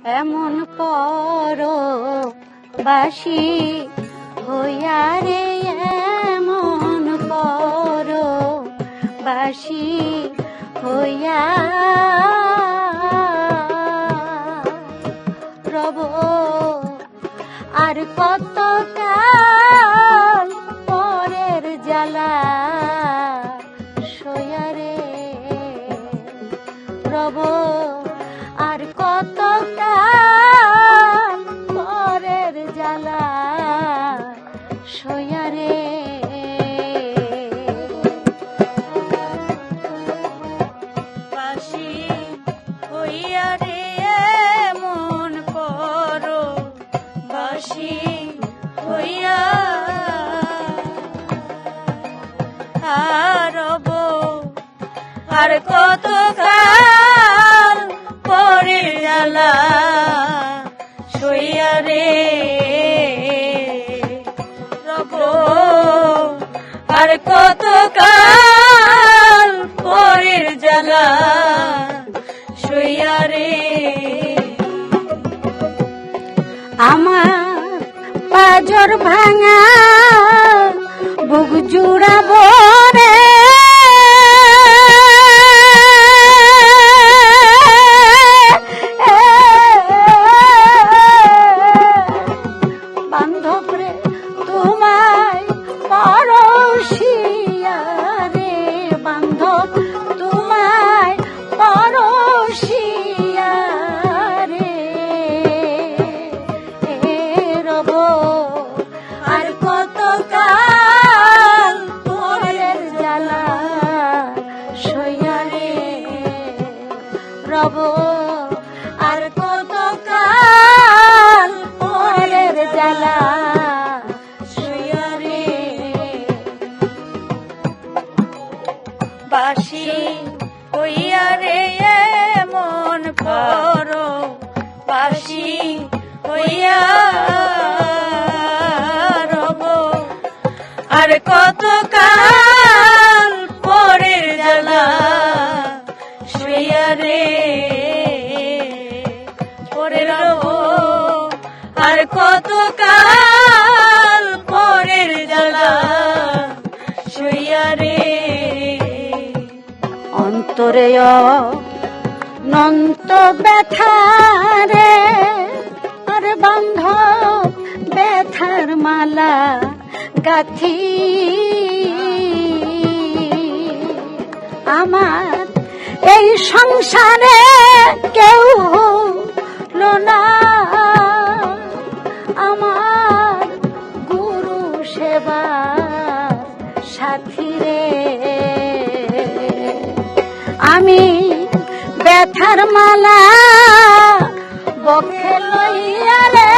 এমন পরবাসী হইয়া রে, এমন পরবাসী হইয়া রব আর কত কাল পরের জ্বালা সইয়া রে রব আর কত কাল পরের জ্বালা সইয়া রে। বাসি হইয়া রে এমন পরবাসী হইয়া রব আর কত কাল পরের জ্বালা সইয়া রে রব আর কত কাল পরের জ্বালা সইয়া রে। আমার পাজর ভাঙা বুক জুড়াবো রে, বান্ধব রে তোমায় পরশিয়া রে, বান্ধব তোমায় পরশিয়া রে রব আর কত কাল পরের জ্বালা সইয়া রে রব আর কত কাল পরের জ্বালা সইয়া রে। বাসি হইয়া রে এমন পরবাসী হইয়া রব আর কত কাল পরের জ্বালা সইয়া রে পরে রব আর কত কাল পরের জ্বালা সইয়া রে। অন্তরে অনন্ত ব্যথা রে আর বান্ধব ব্যথার মালা গাথি আমার এই সংসারে কেউ হলো না আমার গুরু সেবা সাথী রে, আমি ব্যথার মালা বক্ষে লইয়া রে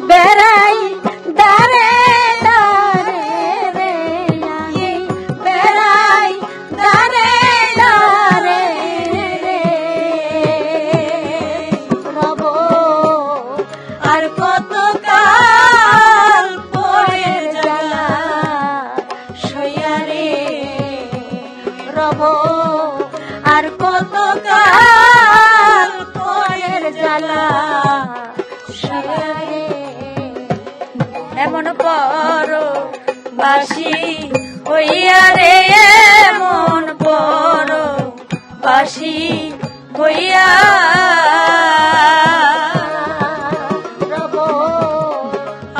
বেড়াই দারে দারে রে, আমি বেড়াই দারে দারে রে রব আর কত কাল পরের জ্বালা সইয়া রে রব আর কত কাল পরের জ্বালা সইয়া রে। এমন পরবাসী হইয়া রে এমন পরবাসী হইয়া রব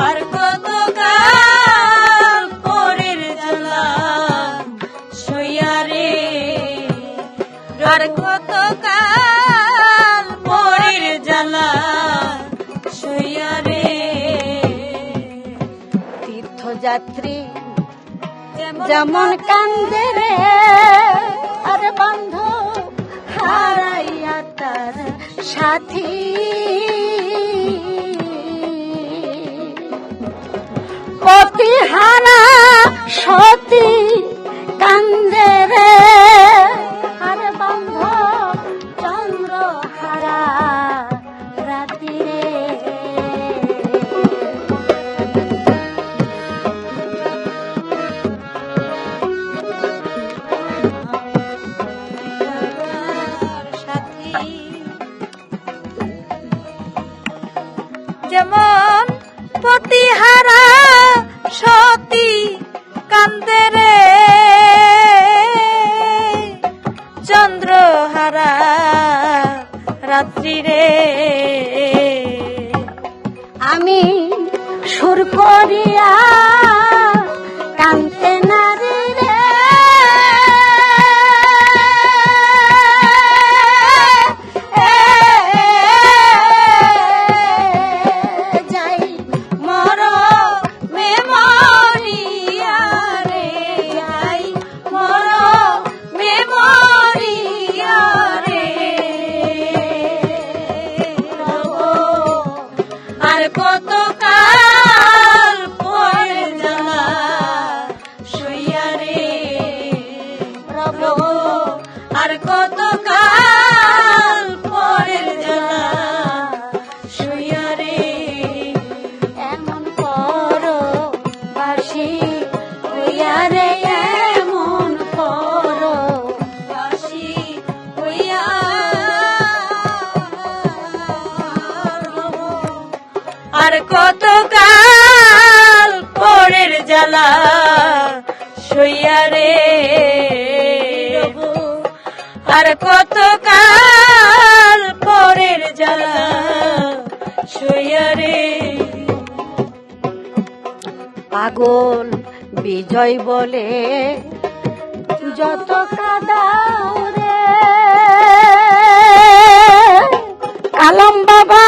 আর কত কাল পরের জ্বালা সইয়া রে আর কত কাল পরের জ্বালা সইয়া রে। তীর্থযাত্রী যেমন কান্দে রে আর বান্ধব হারাইয়া তার সাথী, পতি হারা সতী কান্দে রে আর বান্ধব চন্দ্র হারা রাতি রে কতকাল পরের জ্বালা সইয়া রে আর কতকাল পরের জ্বালা সইয়া রে। পাগল বিজয় বলে যত কাদাও রে, কালাম বাবা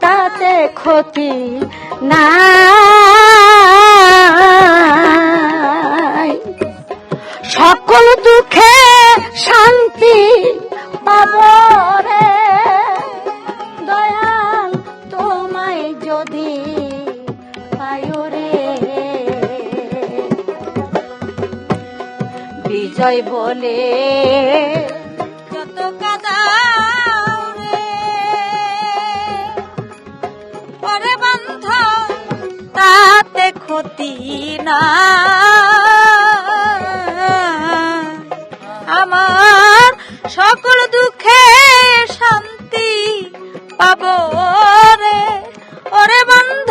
তাতে ক্ষতি নাই, সকল দুঃখে শান্তি পাব রে, দয়াল তোমায় যদি পায় রে। বিজয় বলে যত কাদাও রে পরে বন্ধ তাতে ক্ষতি না, আমার সকল দুঃখে শান্তি পাব রে। ওরে বন্ধ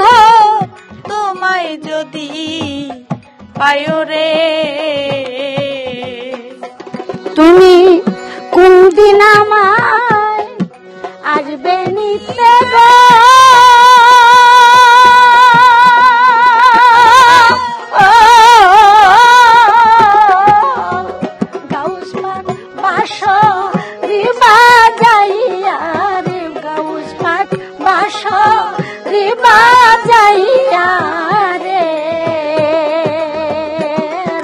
তোমায় যদি পায় রে। তুমি কোন দিন আমায় আসবে নিতে গো, গাউস পাট বাঁশরি বাজাইয়া রে, গাউস পাট বাঁশরি বাজাইয়া রে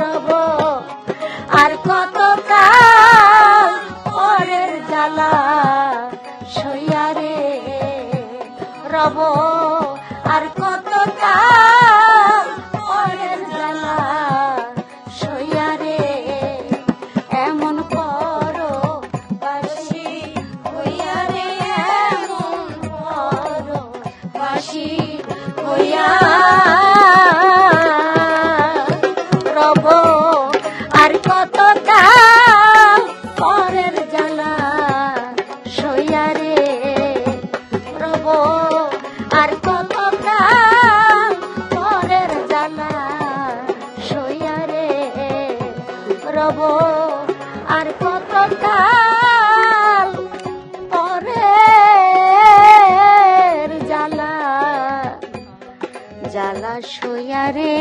রব, আর কতকাল পরের জ্বালা সইয়া রে রব, আর কতকাল পরের জ্বালা সইয়া রে। এমন পরবাসী হইয়া রে, এমন পরবাসী হইয়া রব, আর কতকাল পরের জ্বালা সইয়া রে রব, আর কতকাল পরের জ্বালা সইয়া রে রব, আর কতকাল পরের জ্বালা জ্বালা সইয়া রে।